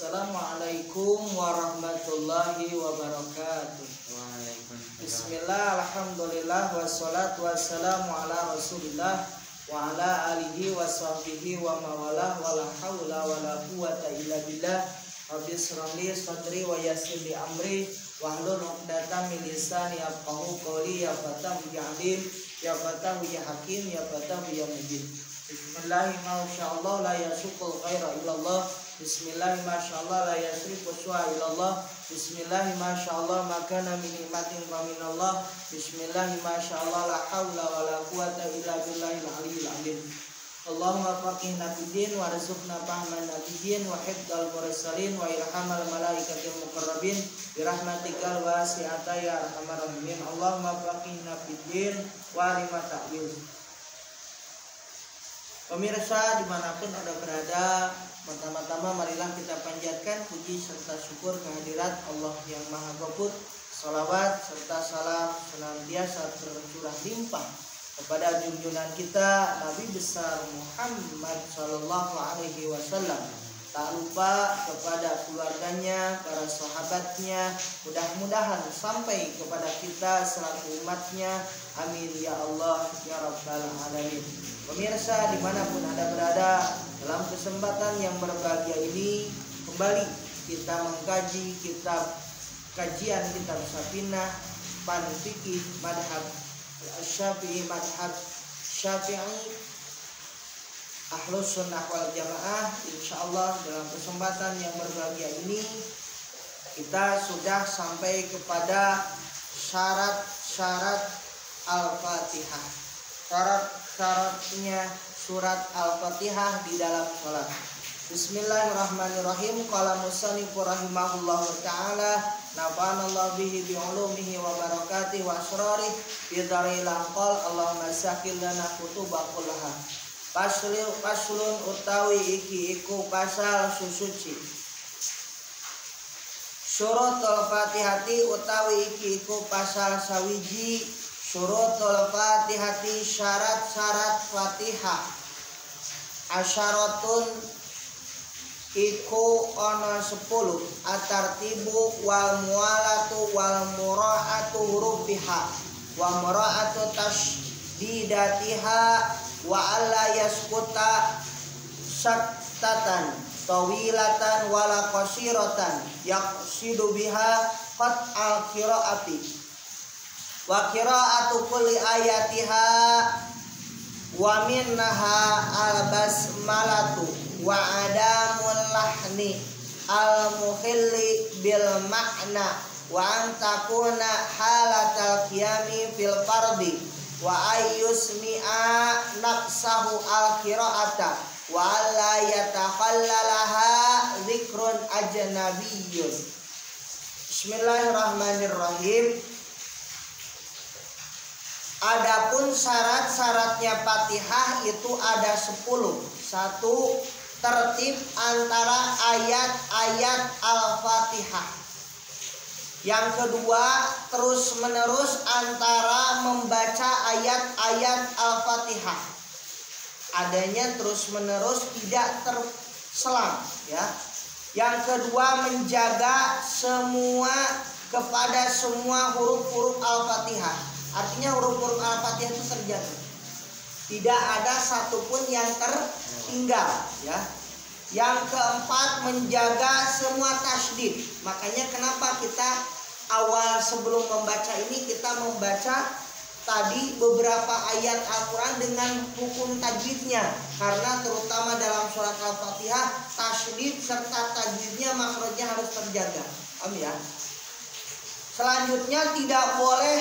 Assalamualaikum warahmatullahi wabarakatuh. Bismillah, alhamdulillah, wassalatu wassalamu ala rasulillah wa ala alihi wa sahbihi wa mawalah wa la hawla wa la quwata illa billah. Rabbi shrah li sadri wa yassir li amri wahlul 'uqdatam min lisani yafqahu qawli. Ya fatahu ya alim, ya fatahu ya hakim, ya fatahu ya mujib. Bismillahirrahmanirrahim. Masyaallah la yasuqul khaira illallah. Bismillahirrahmanirrahim. Masyaallah la yasrifu su'a illallah. Bismillahirrahmanirrahim. Masyaallah makana min nikmatin wa minallah. Bismillahirrahmanirrahim. Masyaallah la haula wa la quwata illa billahil aliyyil azim. Allahumma faqihna fid-din warzuqna fahman nabiyyin wa hifdzal mursalin wa irhamal malaikatil muqarrabin bi rahmatikal wasi'ata ya arhamar rahimin. Allahumma faqihna fid-din wa alimna ta'wil. Pemirsa dimanapun Anda berada, pertama-tama marilah kita panjatkan puji serta syukur kehadirat Allah yang Maha Goput. Salawat serta salam senantiasa tercurah limpah kepada junjungan kita Nabi besar Muhammad Sallallahu Alaihi Wasallam. Tak lupa kepada keluarganya, para sahabatnya, mudah-mudahan sampai kepada kita selaku umatnya. Amin ya Allah ya Rabbal Alamin. Pemirsa dimanapun Anda berada, dalam kesempatan yang berbahagia ini kembali kita mengkaji kitab kajian kitab Safinah Pan Fikih Madhab Syafi'i, Madhab Syafi'i Ahlus Sunnah wal Jamaah. Insyaallah dalam kesempatan yang berbahagia ini kita sudah sampai kepada syarat-syarat Al-Fatihah. Syaratnya surat Al-Fatihah di dalam sholat. Bismillahirrahmanirrahim. Qala musannifur rahimahullahu ta'ala nafa'anallahu bihi bi'ulumihi wa barakatihi wa asrarihi bidharil aqal. Allahumma sahhil lana kutuba kullaha. Paslun utawi iki iku pasal susuci. Syurutul Fatihati utawi iki iku pasal sawiji. Syurutul Fatihati syarat-syarat Fatihah. Asyaratun iku ana 10. Atartibu wal mualatu wal mura'atu hurufiha wa mura'atu tasdidatiha wa alla yaskuta saktatan tawilatan wala qasiratan yaqsidu biha qat al qiraati wa qira'atu kulli ayatiha wa minnaha al basmalatu wa adamul lahni al muhilli bil ma'na wa an takuna halatal qiyami fil fardi wa ayyusmi'a naqsahu al qira'ata wa la yatakhallalaha zikrun ajnabiyyun. Bismillahirrahmanirrahim. Adapun syarat-syaratnya Fatihah itu ada 10. Satu, tertib antara ayat-ayat Al-Fatihah. Yang kedua, terus-menerus antara membaca ayat-ayat Al-Fatihah. Adanya terus-menerus, tidak terselang, ya. Yang kedua, menjaga kepada semua huruf-huruf Al-Fatihah. Artinya huruf-huruf Al-Fatihah itu terjaga. Tidak ada satupun yang tertinggal, ya. Yang keempat, menjaga semua tasdid. Makanya kenapa kita awal sebelum membaca ini kita membaca tadi beberapa ayat Al-Quran dengan hukum tajwidnya. Karena terutama dalam surat Al-Fatihah tasdid serta tajwidnya makhrajnya harus terjaga. Amin ya. Selanjutnya tidak boleh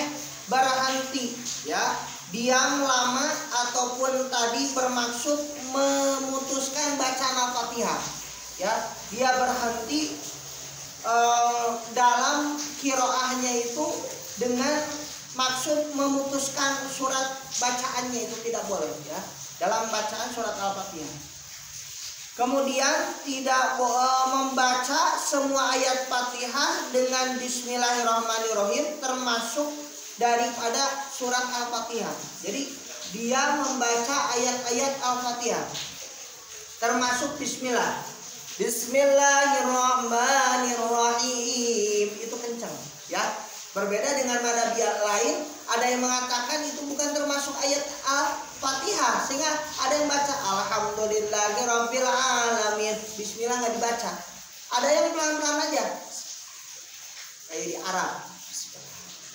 berhenti, ya, diam lama ataupun tadi bermaksud memutuskan bacaan Al-Fatihah, ya. Dia berhenti dalam qiraahnya itu dengan maksud memutuskan surat bacaannya, itu tidak boleh, ya, dalam bacaan surat Al-Fatihah. Kemudian tidak membaca semua ayat Fatihah dengan Bismillahirrahmanirrahim, termasuk daripada surat Al-Fatihah. Jadi dia membaca ayat-ayat Al-Fatihah termasuk Bismillah. Bismillahirrahmanirrahim. Itu kencang, ya. Berbeda dengan mad lain, ada yang mengatakan itu bukan termasuk ayat Al-Fatihah, sehingga ada yang baca alhamdulillahirabbil alamin. Bismillah nggak dibaca. Ada yang pelan-pelan aja, kayak di Arab.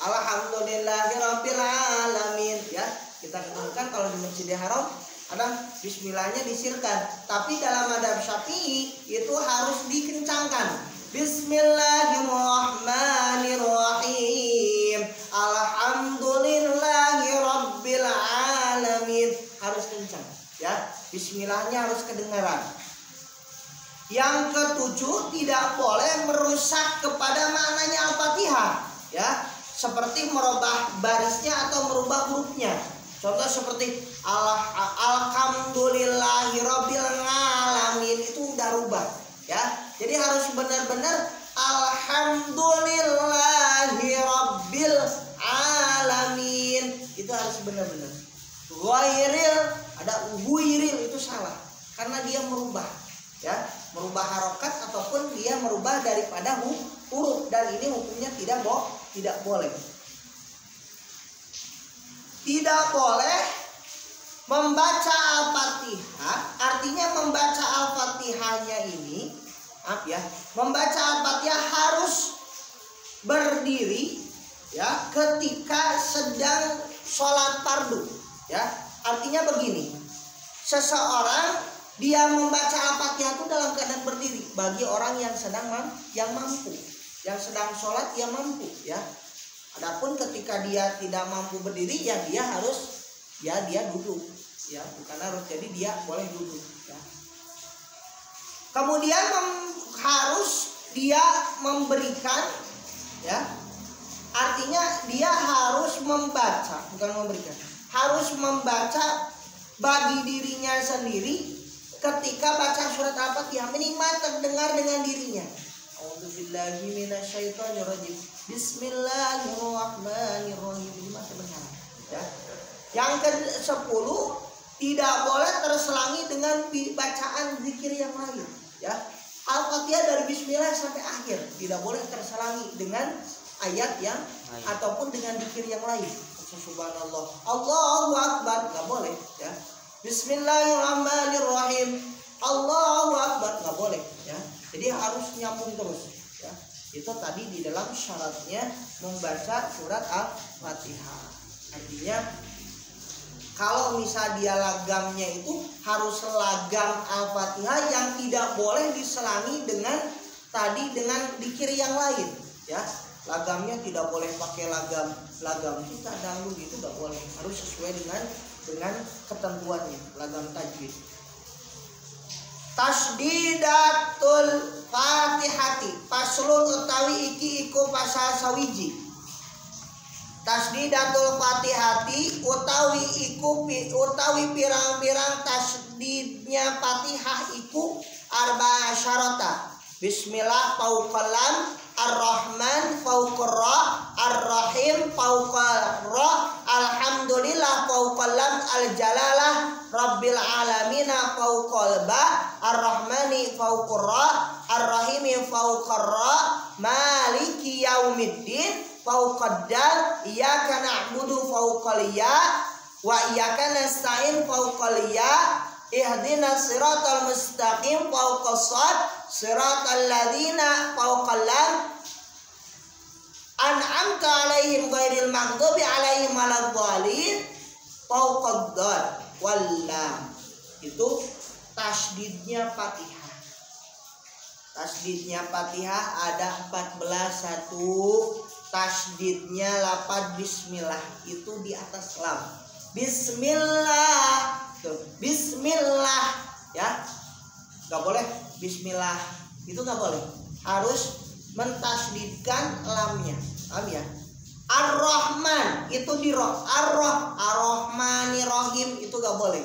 Alhamdulillahirabbil alamin, ya. Kita ketemukan kalau di Masjidil Haram ada bismillahnya disirkan, tapi dalam madhab Syafi'i itu harus dikencangkan. Bismillahirrahmanirrahim. Alhamdulillahirabbil alamin. Harus kencang, ya. Bismillahnya harus kedengaran. Yang ketujuh, tidak boleh merusak kepada maknanya Al-Fatihah, ya. Seperti merubah barisnya atau merubah hurufnya. Contoh seperti alhamdulillahirabbil alamin, itu udah rubah, ya. Jadi harus benar-benar alhamdulillahirabbil alamin. Itu harus benar-benar. Ghairil, ada ghairil, itu salah karena dia merubah, ya, merubah harokat ataupun dia merubah daripada huruf, dan ini hukumnya tidak boleh. Tidak boleh membaca Al-Fatihah. Artinya membaca Al-Fatihahnya ini, maaf ya, membaca Al-Fatihah harus berdiri, ya, ketika sedang sholat fardu, ya. Artinya begini, seseorang dia membaca Al-Fatihah itu dalam keadaan berdiri bagi orang yang mampu, yang sedang sholat dia mampu, ya. Adapun ketika dia tidak mampu berdiri, ya dia harus, ya dia duduk, ya, bukan harus, jadi dia boleh duduk, ya. Kemudian harus dia memberikan, ya, artinya dia harus membaca, bukan memberikan, harus membaca bagi dirinya sendiri ketika baca surat Al-Fatihah, minimal terdengar dengan dirinya. A'udzubillahi minasyaitonirrajim. Bismillahirrahmanirrahim. Ini masih benar, ya. Yang ke-10, tidak boleh terselangi dengan bacaan zikir yang lain, ya. Al-Fatihah dari bismillah sampai akhir tidak boleh terselangi dengan ayat yang ataupun dengan zikir yang lain. Subhanallah, Allahu akbar, nggak boleh, ya. Bismillahirrahmanirrahim, Allahu akbar, nggak boleh, ya. Jadi harus nyambung terus, ya. Itu tadi di dalam syaratnya membaca surat Al-Fatihah. Artinya kalau misal dia lagamnya itu harus lagam Al-Fatihah yang tidak boleh diselangi dengan zikir yang lain, ya. Lagamnya tidak boleh pakai lagam kita dahulu gitu, nggak boleh. Harus sesuai dengan ketentuannya, lagam tajwid. Tasdidatul Fatihati, paslun utawi iki iku pasal sawiji. Tasdidatul Fatihati utawi pirang-pirang tasdidnya Fatihah iku arba syarata. Bismillah fauqalam, Ar-Rahman fauqarra, Ar-Rahim fauqarra, Alhamdulillah fauqalam, Al-Jalalah Rabbil Alamina fauqalba, Ar-Rahmani fauqarra, Ar-Rahimi fauqarra, Maliki Yaumiddin fauqaddal, Iyyaka na'budu fauqal ya, wa iyyaka nasta'in fauqal ya, ihdinas siratal mustaqim fauqas sad, siratal ladzina fauqal lam, an'amta 'alaihim ghairil maghdubi 'alaihim waladdallin fauqad dad wal lam. Itu tasdidnya Fatihah. Tasdidnya Fatihah ada 14. Satu, tasdidnya lafaz bismillah itu di atas lam. Bismillah. Tuh, bismillah, ya. Gak boleh bismillah, itu gak boleh. Harus mentasdidkan lamnya. Paham ya? Ar-Rahman itu di roh. Ar-Rahmanirrahim itu gak boleh.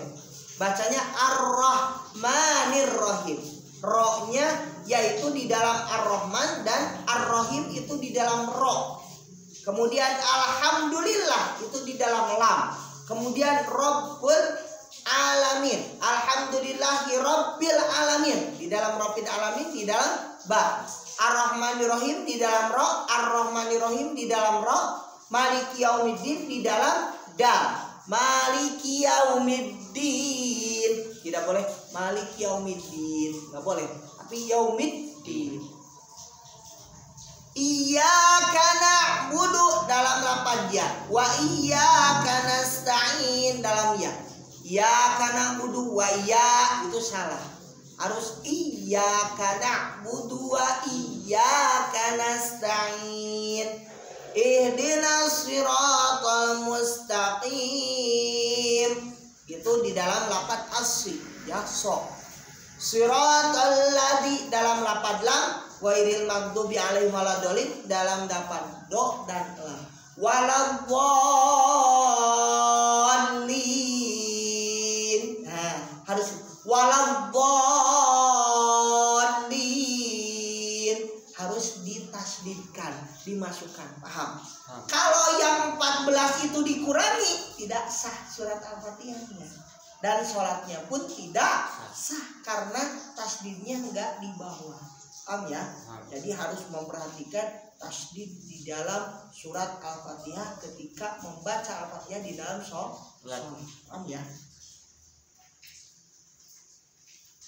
Bacanya Ar-Rahmanirrahim. Rohnya yaitu di dalam Ar-Rahman dan Ar-Rahim itu di dalam roh. Kemudian Alhamdulillah itu di dalam lam. Kemudian Rabbul alamin. Alhamdulillahi rabbil alamin. Di dalam rabbil alamin di dalam ba. Ar-Rahmanir-Rahim di dalam ra. Ar-Rahmanir-Rahim di dalam ra. Maliki yaumiddin di dalam dal. Maliki yaumiddin. Tidak boleh maliki yaumiddin. Enggak boleh. Tapi yaumiddin. Iyyaka na'budu dalam lafaz ya. Wa iyyaka nasta'in dalam ya. Iyyaka na'budu wa ya itu salah. Harus iyyaka na'budu wa iyyaka nasta'in. Ihdinas siratal mustaqim. Itu di dalam lafaz asli ya so. Siratal ladzi dalam lafaz lam. Wairil maghdubi alaihim waladhdallin dalam dapat do dan lam. Waladhdallin. Nah, harus waladhdallin. Harus ditasdidkan, dimasukkan. Paham? Kalau yang 14 itu dikurangi, tidak sah surat Al-Fatihahnya. Dan sholatnya pun tidak sah karena tasdidnya enggak di bawah. Paham ya? Jadi harus memperhatikan tasdid di dalam surat Al-Fatihah ketika membaca Al-Fatihah di dalam sholat. Paham ya?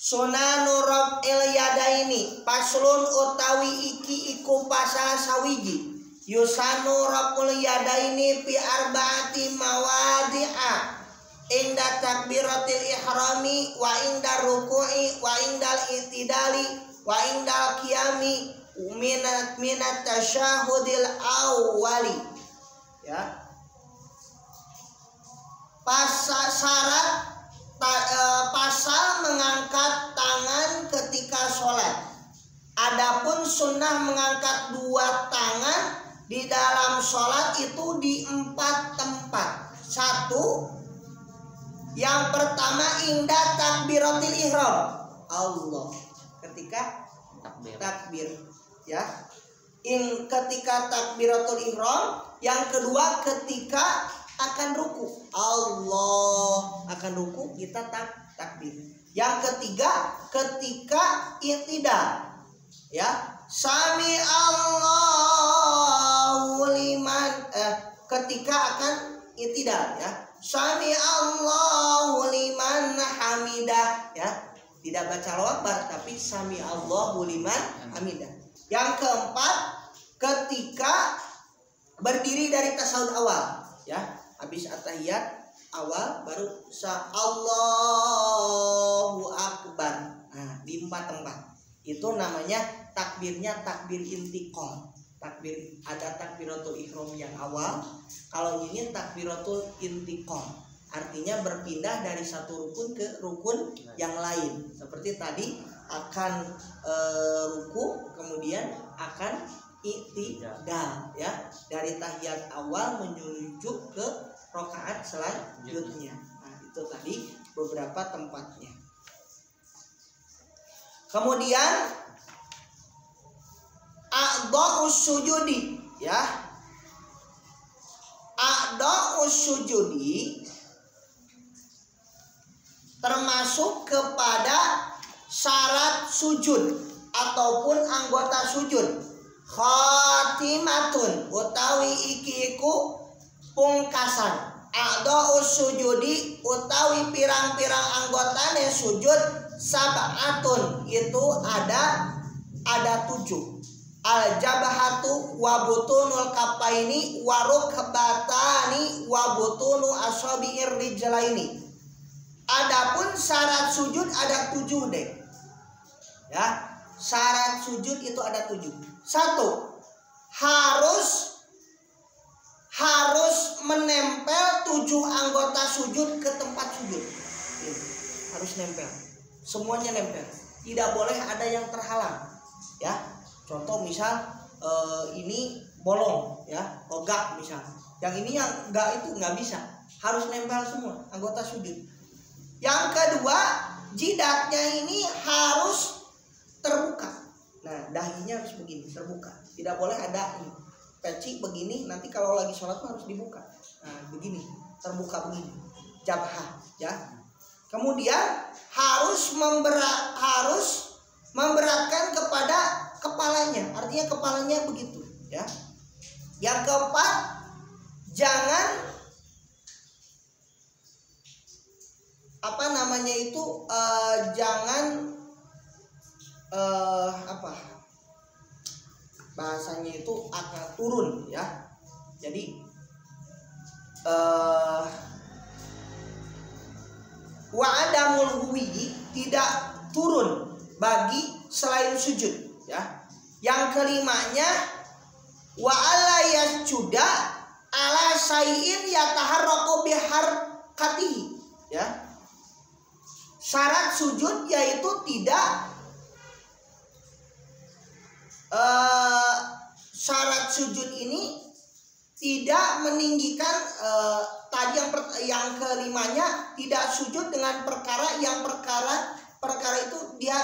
Sunanu rab'il yadaini paslun utawi iki iku pasal sawiji. Yusanu rab'ul yadaini fi arba'ati mawadi'a. Inda takbiratil ihrami wa inda ruku'i wa indal itidali wa indal qiyami minat tasyahudil awwali ya. Syarat pasal mengangkat tangan ketika sholat. Adapun sunnah mengangkat dua tangan di dalam sholat itu di 4 tempat. 1, yang pertama inda takbiratil ihram. Allah ketika takbir ya. Ketika takbiratul ihram. Yang kedua ketika akan ruku. Allah akan ruku kita takbir. Yang ketiga ketika i'tidal ya. Sami Allahu liman ketika akan i'tidal ya. Sami Allahu liman hamidah ya. Tidak baca Allahu Akbar tapi sami Allahu liman hamidah. Yang keempat ketika berdiri dari tasyahud awal ya. Habis at-tahiyat awal baru Allahu Akbar. Nah, di 4 tempat. Itu namanya takbirnya takbir intiqal. Takbir ada takbiratul ihram yang awal. Kalau ini takbiratul intiqal. Artinya berpindah dari satu rukun ke rukun yang lain. Seperti tadi akan ruku kemudian akan i'tidal ya. Dari tahiyat awal menuju ke rakaat selanjutnya. Nah, itu tadi beberapa tempatnya. Kemudian a'dha'us sujudi ya. A'dha'us sujudi termasuk kepada syarat sujud ataupun anggota sujud. Khatimatun utawi iki iku pungkasan. A'dha'us sujudi utawi pirang-pirang anggotane sujud sab'atun itu ada 7. Al-jabhatu wa butunul kafaini wa rukbatani wa butunu asabi'ir rijlaini. Adapun syarat sujud ada 7 deh. Ya, syarat sujud itu ada 7. 1, harus menempel 7 anggota sujud ke tempat sujud. Harus nempel. Semuanya nempel. Tidak boleh ada yang terhalang. Ya. Contoh misal ini bolong ya, ogak misal. Yang ini yang enggak itu enggak bisa. Harus nempel semua anggota sujud. Yang kedua, jidatnya ini harus terbuka. Nah, dahinya harus begini, terbuka. Tidak boleh ada peci begini, nanti kalau lagi sholat harus dibuka. Nah, begini, terbuka begini. Jabhah, ya. Kemudian harus memberatkan kepada kepalanya. Artinya kepalanya begitu, ya. Yang keempat, jangan bahasanya itu akan turun, ya. Jadi wa adamul huwi, tidak turun bagi selain sujud, ya. Yang kelimanya wa alla yasjuda ala syai'in yataharraku biharkatihi, ya. Syarat sujud yaitu tidak syarat sujud ini tidak meninggikan tadi yang kelimanya, tidak sujud dengan perkara itu dia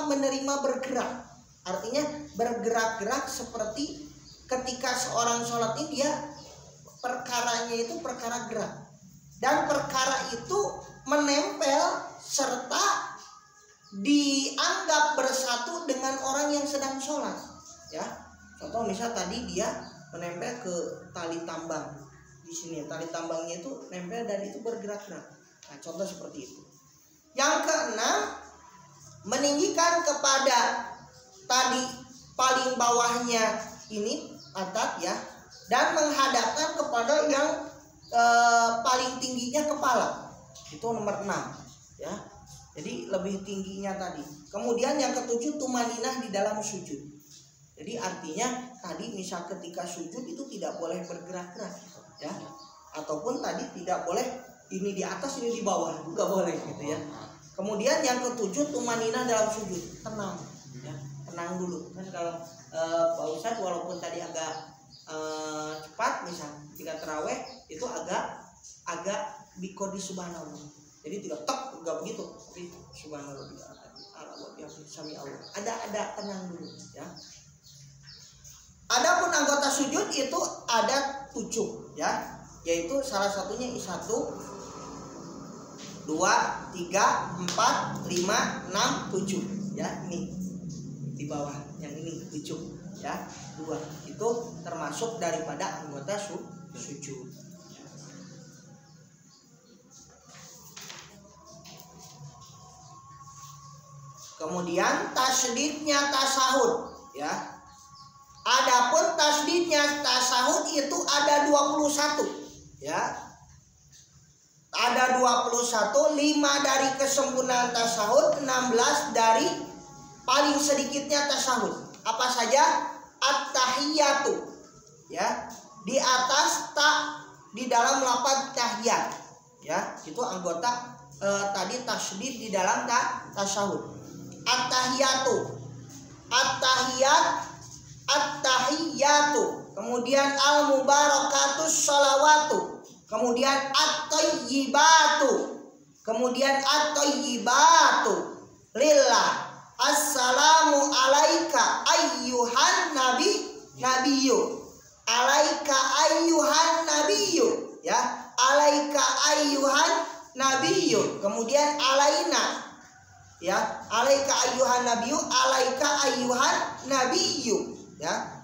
menerima bergerak. Artinya bergerak-gerak seperti ketika seorang sholat ini dia perkaranya itu perkara gerak, dan perkara itu menempel serta dianggap bersatu dengan orang yang sedang sholat, ya. Contoh misal tadi dia menempel ke tali tambang di sini, tali tambangnya itu nempel dan itu bergerak-gerak. Nah, contoh seperti itu. Yang keenam, meninggikan kepada tadi paling bawahnya ini atap, ya, dan menghadapkan kepada yang paling tingginya kepala. Itu nomor 6, ya. Jadi lebih tingginya tadi. Kemudian yang ketujuh, tumaninah di dalam sujud. Jadi artinya tadi misal ketika sujud itu tidak boleh bergerak-gerak, ya. Ataupun tadi tidak boleh ini di atas ini di bawah, juga boleh gitu, ya. Kemudian yang ketujuh, tumaninah dalam sujud, tenang, ya. Tenang dulu. Kan kalau Pak Ustadz walaupun tadi agak cepat misal ketika taraweh itu agak bikodi subhanallah. Jadi tidak tok, enggak begitu, tapi subhanallah sami Allah. Ada tenang dulu, ya. Adapun anggota sujud itu ada 7, ya, yaitu salah satunya 1, 2, 3, 4, 5, 6, 7, ya. Ini di bawah yang ini 7, ya. 2 itu termasuk daripada anggota sujud. Kemudian tasydidnya tasahud, ya. Adapun tasydidnya tasahud itu ada 21, ya. Ada 21, 5 dari kesempurnaan tasahud, 16 dari paling sedikitnya tasahud. Apa saja? At-tahiyatu, ya. Di atas ta di dalam lafaz tahiyat, ya. Itu anggota tadi tasydid di dalam tasahud. At-tahiyatu, at-tahiyatu, kemudian al-mubarakatus sholawatu, kemudian at-thayyibatu, kemudian at-thayyibatu lillah, assalamu alaika ayyuhan nabiyyu, alaika ayyuhan nabiyyu, ya, alaika ayyuhan nabiyyu, kemudian alaina, ya, alaika ayyuhan nabiyyu, alaika ayyuhan nabiyyu, ya.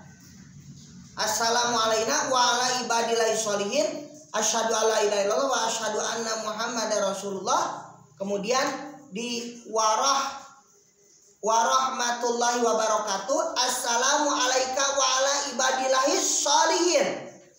Assalamu alaina wa ala ibadillahi sholihin, asyhadu alla ilaha illallah wa asyhadu anna muhammadar rasulullah. Kemudian di warahmatullahi wabarakatuh, assalamu alaika wa ala ibadillahi sholihin,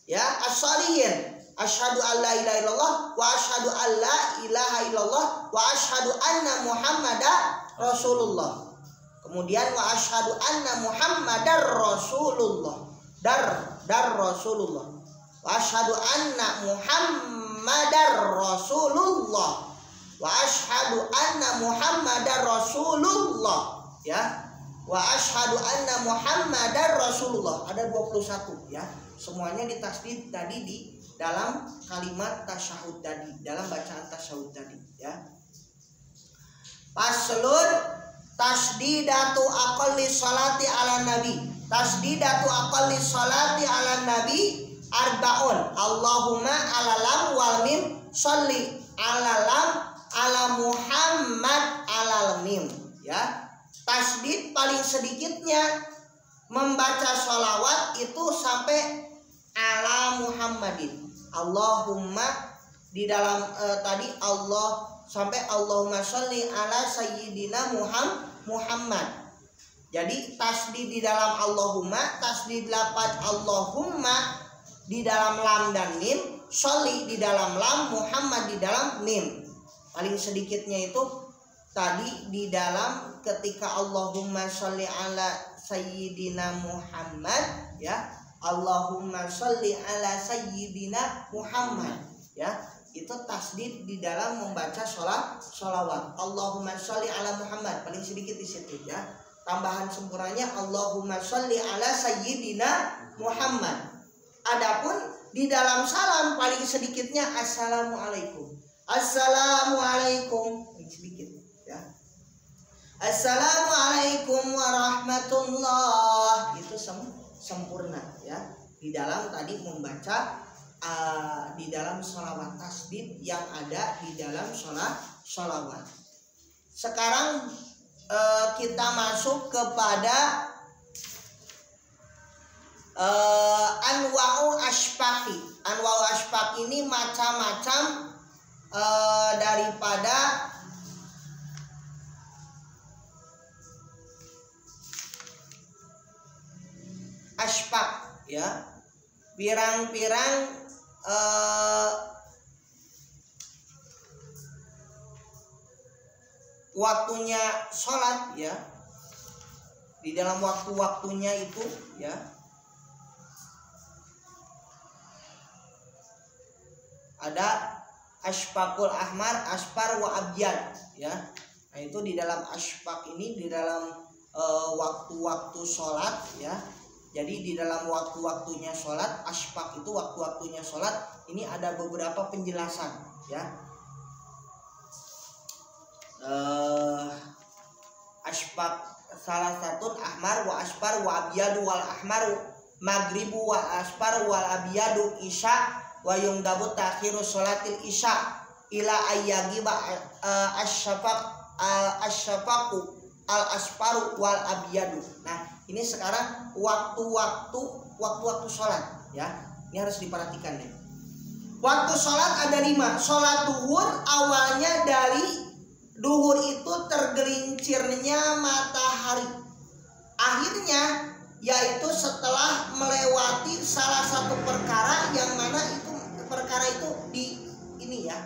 ya, as-sholihin. Asyhadu alla ilaha illallah wa asyhadu alla ilaha illallah wa asyhadu anna muhammadar rasulullah. Kemudian wa asyhadu anna muhammadar rasulullah, dar rasulullah, wa asyhadu anna muhammadar rasulullah, wa asyhadu anna muhammadar rasulullah, ya. Wa asyhadu anna muhammadar rasulullah. Ada 21, ya. Semuanya ditasydid tadi di dalam kalimat tasyahud tadi, dalam bacaan tasyahud tadi, ya. Paslun tasdidatu aqalli sholati ala nabi. Tasdidatu aqalli sholati ala nabi arbaun. Allahumma alalam wal mim sholli alalam ala Muhammad alal mim ya. Tasdid paling sedikitnya membaca sholawat itu sampai ala Muhammadin. Allahumma di dalam tadi Allah sampai Allahumma sholli ala sayyidina Muhammad. Jadi tasdid di dalam Allahumma, tasdid lafaz Allahumma di dalam lam dan mim, sholli di dalam lam, Muhammad di dalam mim. Paling sedikitnya itu tadi di dalam ketika Allahumma sholli ala sayyidina Muhammad ya, Allahumma sholli ala sayyidina Muhammad ya, itu tasdid di dalam membaca sholawat. Allahumma sholli ala Muhammad paling sedikit di situ ya. Tambahan sempurnanya Allahumma sholli ala sayyidina Muhammad. Adapun di dalam salam paling sedikitnya assalamualaikum. Assalamualaikum sedikit ya. Assalamualaikum warahmatullah, itu sempurna ya. Di dalam tadi membaca di dalam sholawat tasdid yang ada di dalam sholawat. Sekarang kita masuk kepada anwa'u ashfaqi. Anwa'u ashfaq ini macam-macam daripada ashfaq ya. Pirang-pirang waktunya sholat ya, di dalam waktu-waktunya itu ya. Ada ashfaqul ahmar, asfar wa abyad ya. Nah itu di dalam ashfaq ini di dalam waktu-waktu sholat ya. Jadi di dalam waktu-waktunya sholat, ashfaq itu waktu-waktunya sholat, ini ada beberapa penjelasan ya. Ashfaq salah satu ahmar wa asfar wa abyadu wal ahmaru magribu wa asfar wal abyadu isya wa yungdabu takhiru sholatil isya ila ayyagiba asyafaqu al asfaru wal abyadu. Nah ini sekarang waktu-waktu sholat ya. Ini harus diperhatikan deh. Waktu sholat ada 5. Sholat duhur awalnya dari duhur itu tergelincirnya matahari. Akhirnya yaitu setelah melewati salah satu perkara yang mana itu perkara itu di ini ya.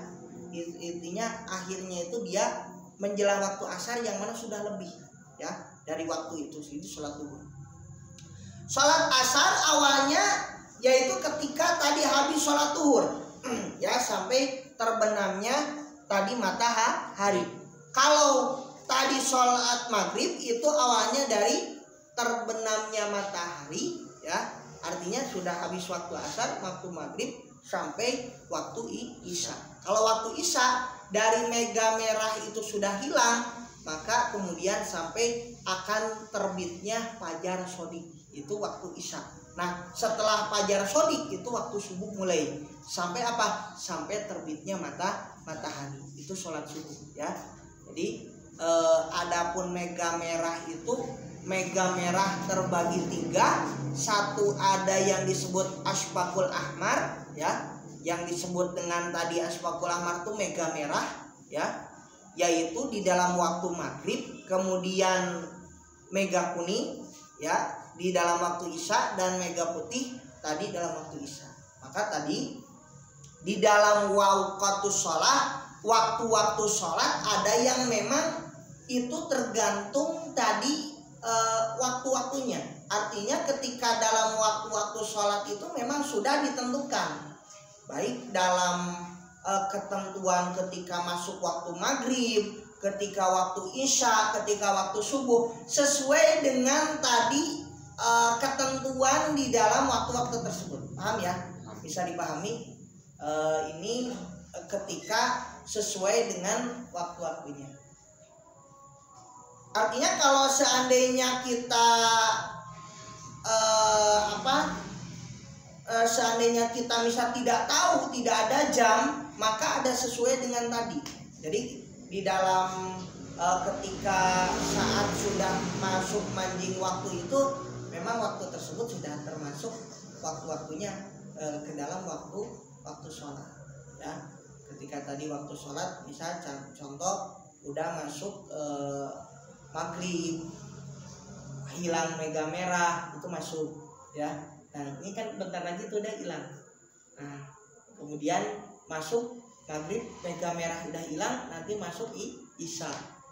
Intinya akhirnya itu dia menjelang waktu asar yang mana sudah lebih ya dari waktu itu sholat duhur. Sholat asar awalnya yaitu ketika tadi habis sholat duhur ya sampai terbenamnya tadi matahari. Kalau tadi sholat maghrib itu awalnya dari terbenamnya matahari ya, artinya sudah habis waktu asar, waktu maghrib sampai waktu isya. Kalau waktu isya dari mega merah itu sudah hilang, maka kemudian sampai akan terbitnya fajar shodiq, itu waktu isya. Nah setelah fajar shodiq itu waktu subuh mulai sampai apa? Sampai terbitnya matahari, itu sholat subuh ya. Jadi adapun mega merah itu mega merah terbagi 3. Satu ada yang disebut asfaqul ahmar ya, yang disebut dengan tadi asfaqul ahmar itu mega merah ya, yaitu di dalam waktu maghrib. Kemudian mega kuning ya di dalam waktu isya, dan mega putih tadi dalam waktu isya. Maka tadi di dalam waqtus sholat, waktu-waktu sholat ada yang memang itu tergantung tadi waktu-waktunya. Artinya ketika dalam waktu-waktu sholat itu memang sudah ditentukan, baik dalam ketentuan ketika masuk waktu maghrib, ketika waktu isya, ketika waktu subuh, sesuai dengan tadi ketentuan di dalam waktu-waktu tersebut. Paham ya? Bisa dipahami ini ketika sesuai dengan waktu-waktunya. Artinya kalau seandainya kita seandainya kita misal tidak tahu, tidak ada jam, maka ada sesuai dengan tadi Jadi di dalam ketika saat sudah masuk manjing waktu itu, memang waktu tersebut sudah termasuk waktu-waktunya ke dalam waktu sholat. Ya, ketika tadi waktu sholat, bisa contoh udah masuk maghrib, hilang mega merah itu masuk, ya. Nah ini kan bentar lagi tuh udah hilang. Nah kemudian masuk maghrib, mega merah udah hilang, nanti masuk isya.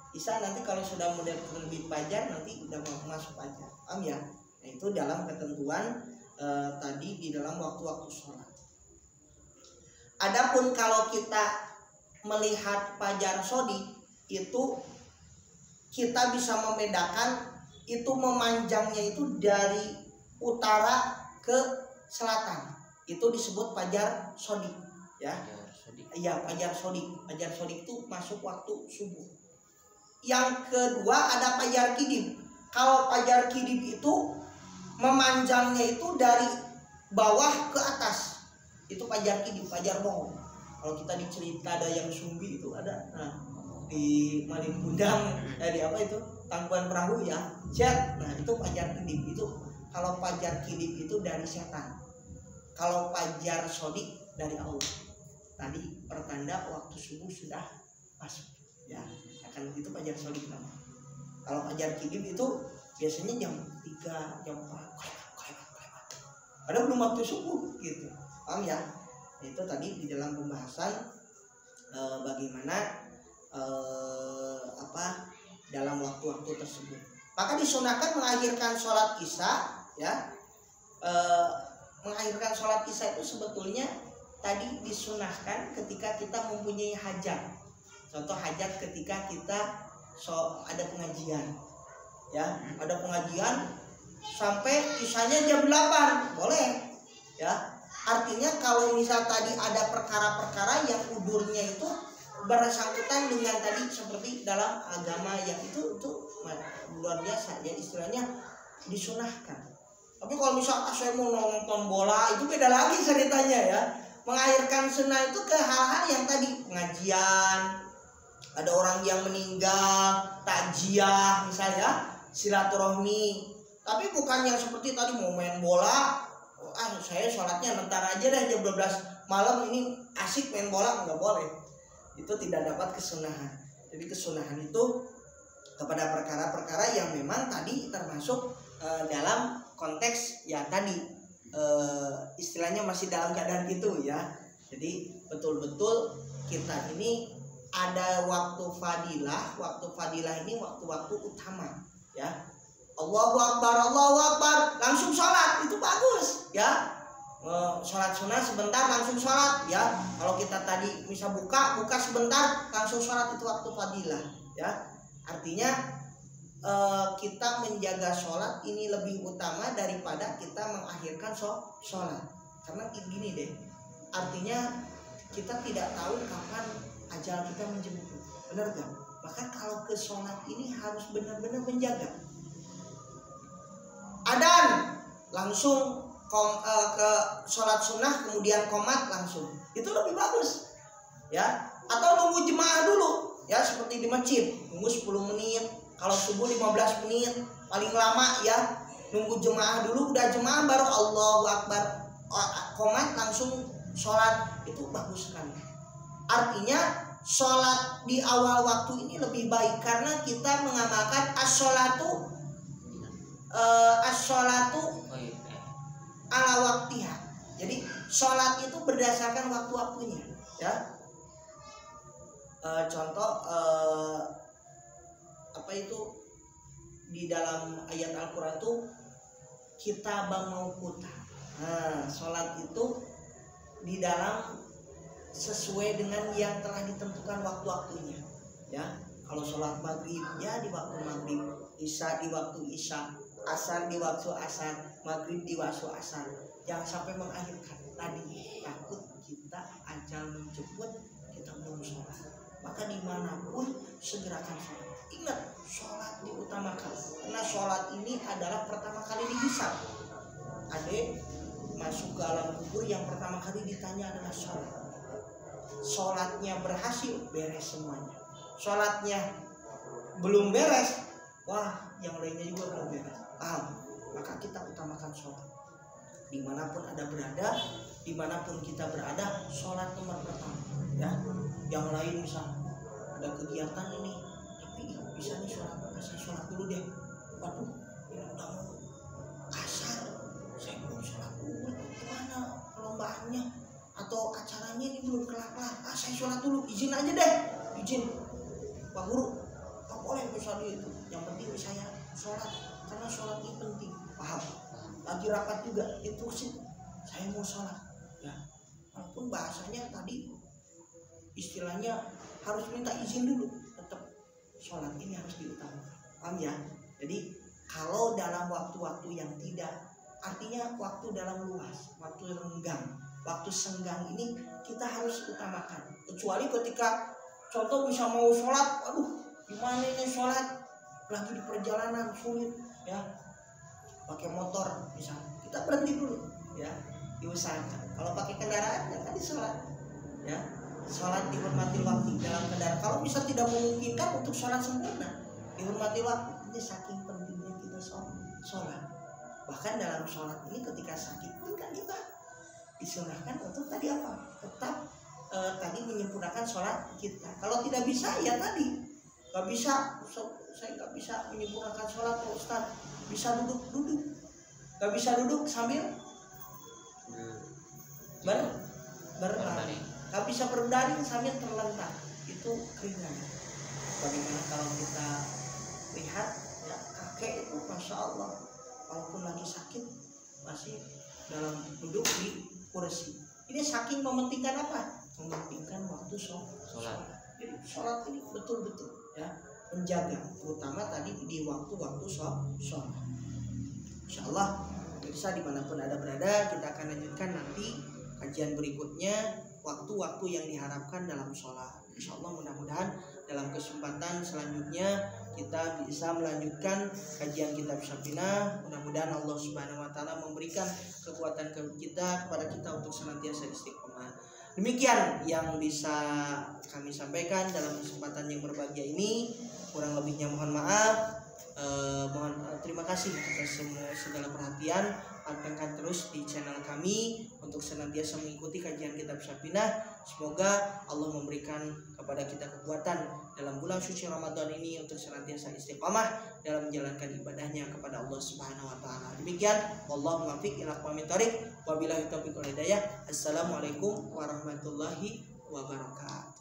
Isya nanti kalau sudah model terbit fajar nanti udah masuk fajar, paham ya? Nah itu dalam ketentuan tadi di dalam waktu-waktu sholat. Adapun kalau kita melihat fajar shodiq itu kita bisa membedakan itu memanjangnya itu dari utara ke selatan, itu disebut fajar shodiq, ya. Iya, fajar shodiq. Fajar shodiq itu masuk waktu subuh. Yang kedua ada fajar kidib. Kalau fajar kidib itu memanjangnya itu dari bawah ke atas, itu fajar kidib, fajar bohong. Kalau kita dicerita ada yang sumbi itu ada, nah di Malin Kundang, di apa itu Tangkuban Perahu ya, Jet. Nah itu fajar kidib. Itu kalau fajar kidib itu dari setan. Kalau fajar shodiq dari Allah. Tadi pertanda waktu subuh sudah masuk, ya. Akan itu fajar shodiq namanya. Kalau fajar kidib itu biasanya jam 3, jam 4, padahal belum waktu subuh gitu, paham ya? Itu tadi di dalam pembahasan bagaimana dalam waktu-waktu tersebut. Maka disunahkan mengakhirkan sholat isya, ya. Mengakhirkan sholat isya itu sebetulnya tadi disunahkan ketika kita mempunyai hajat. Contoh hajat ketika kita ada pengajian, ya, ada pengajian sampai isyanya jam 8, boleh, ya. Artinya kalau misal tadi ada perkara-perkara yang udurnya itu bersangkutan dengan tadi seperti dalam agama yang itu luar biasa, ya, istilahnya disunahkan. Tapi kalau misal saya mau nonton bola itu beda lagi ceritanya, ya. Mengakhirkan sunnah itu ke hal-hal yang tadi pengajian, ada orang yang meninggal, takziah misalnya, silaturahmi. Tapi bukan yang seperti tadi mau main bola, saya sholatnya bentar aja deh jam 12 malam ini asik main bola, nggak boleh. Itu tidak dapat kesunahan. Jadi kesunahan itu kepada perkara-perkara yang memang tadi termasuk dalam konteks ya tadi istilahnya masih dalam keadaan itu, ya. Jadi betul-betul kita ini ada waktu fadilah. Waktu fadilah ini waktu-waktu utama, ya. Allahu Akbar, langsung sholat itu bagus, ya. Sholat sunnah sebentar langsung sholat, ya. Kalau kita tadi bisa buka sebentar langsung sholat, itu waktu fadilah, ya. Artinya kita menjaga sholat ini lebih utama daripada kita mengakhirkan sholat. Karena gini deh, artinya kita tidak tahu kapan ajal kita menjemput, benar gak? Maka kalau ke sholat ini harus benar-benar menjaga. Adan langsung ke sholat sunnah kemudian qomat langsung, itu lebih bagus, ya. Atau nunggu jemaah dulu, ya, seperti di masjid nunggu 10 menit, kalau subuh 15 menit paling lama, ya. Nunggu jemaah dulu, udah jemaah baru Allahu Akbar, qomat langsung sholat, itu bagus sekali. Artinya sholat di awal waktu ini lebih baik karena kita mengamalkan as-sholatu ala waktiha. Jadi sholat itu berdasarkan waktu-waktunya, ya. Contoh apa itu di dalam ayat Al-Quran itu kita mauquta. Nah, sholat itu di dalam sesuai dengan yang telah ditentukan waktu-waktunya, ya. Kalau sholat maghrib ya di waktu maghrib, isya di waktu isya, asar di waktu asar, maghrib di waktu asar. Jangan sampai mengakhirkan tadi, takut kita ajal menjemput kita belum sholat. Maka dimanapun segerakan sholat. Ingat, sholat diutamakan karena sholat ini adalah pertama kali dihisab. Adek masuk ke alam kubur yang pertama kali ditanya adalah sholat. sholatnya berhasil, beres semuanya. Sholatnya belum beres, wah yang lainnya juga belum beres. Paham? Maka kita utamakan sholat. Dimanapun ada berada, dimanapun kita berada, sholat nomor pertama. Ya, yang lain misal ada kegiatan ini, tapi bisa nih sholat, saya sholat dulu deh. Waduh, ini udah mau kasar, saya belum sholat dulu. Gimana perlombaannya atau acaranya ini belum kelar-kelar? Saya sholat dulu, izin aja deh, izin Pak Guru. Pak boleh misalnya itu. Yang penting saya sholat, karena sholat ini penting. Paham? Lagi rapat juga itu sih, saya mau sholat. Ya, walaupun bahasanya tadi istilahnya harus minta izin dulu, tetap sholat ini harus diutamakan. Paham ya? Jadi kalau dalam waktu-waktu yang tidak, artinya waktu dalam luas, waktu renggang, waktu senggang ini kita harus utamakan. Kecuali ketika contoh bisa mau sholat, aduh gimana ini sholat lagi di perjalanan sulit ya, pakai motor misalnya, kita berhenti dulu ya, diusahakan. Kalau pakai kendaraan ya tadi sholat ya, sholat dihormati waktu dalam kendaraan. Kalau bisa tidak memungkinkan untuk sholat sempurna, dihormati waktu. Ini saking pentingnya kita sholat. Bahkan dalam sholat ini ketika sakit pun kan kita disunahkan untuk tadi apa? Tetap tadi menyempurnakan sholat kita. Kalau tidak bisa ya tadi nggak bisa, saya nggak bisa menyempurnakan sholat Pak Ustaz. Bisa duduk, nggak bisa duduk sambil berbaring, nggak bisa berbaring sambil terlentang, itu ringan. Bagaimana kalau kita lihat ya, kakek itu masya Allah walaupun lagi sakit masih dalam duduk di kursi. Ini saking mementingkan apa? Mementingkan waktu sholat. Jadi sholat ini betul-betul ya menjaga, terutama tadi di waktu-waktu sholat. Insyaallah bisa dimanapun ada berada, kita akan lanjutkan nanti kajian berikutnya waktu-waktu yang diharapkan dalam sholat. Insyaallah mudah-mudahan dalam kesempatan selanjutnya kita bisa melanjutkan kajian kitab Syafinah. Mudah-mudahan Allah Subhanahu wa taala memberikan kekuatan kepada kita untuk senantiasa istiqomah. Demikian yang bisa kami sampaikan dalam kesempatan yang berbahagia ini. Kurang lebihnya mohon maaf. Terima kasih atas segala perhatian. Pantengkan terus di channel kami untuk senantiasa mengikuti kajian kitab Syafinah. Semoga Allah memberikan kepada kita kekuatan dalam bulan suci Ramadan ini untuk senantiasa istiqamah dalam menjalankan ibadahnya kepada Allah Subhanahu wa taala. Demikian, wallahu muwaffiq ila aqwamit thoriq, wabillahi taufiq wal hidayah. Assalamualaikum warahmatullahi wabarakatuh.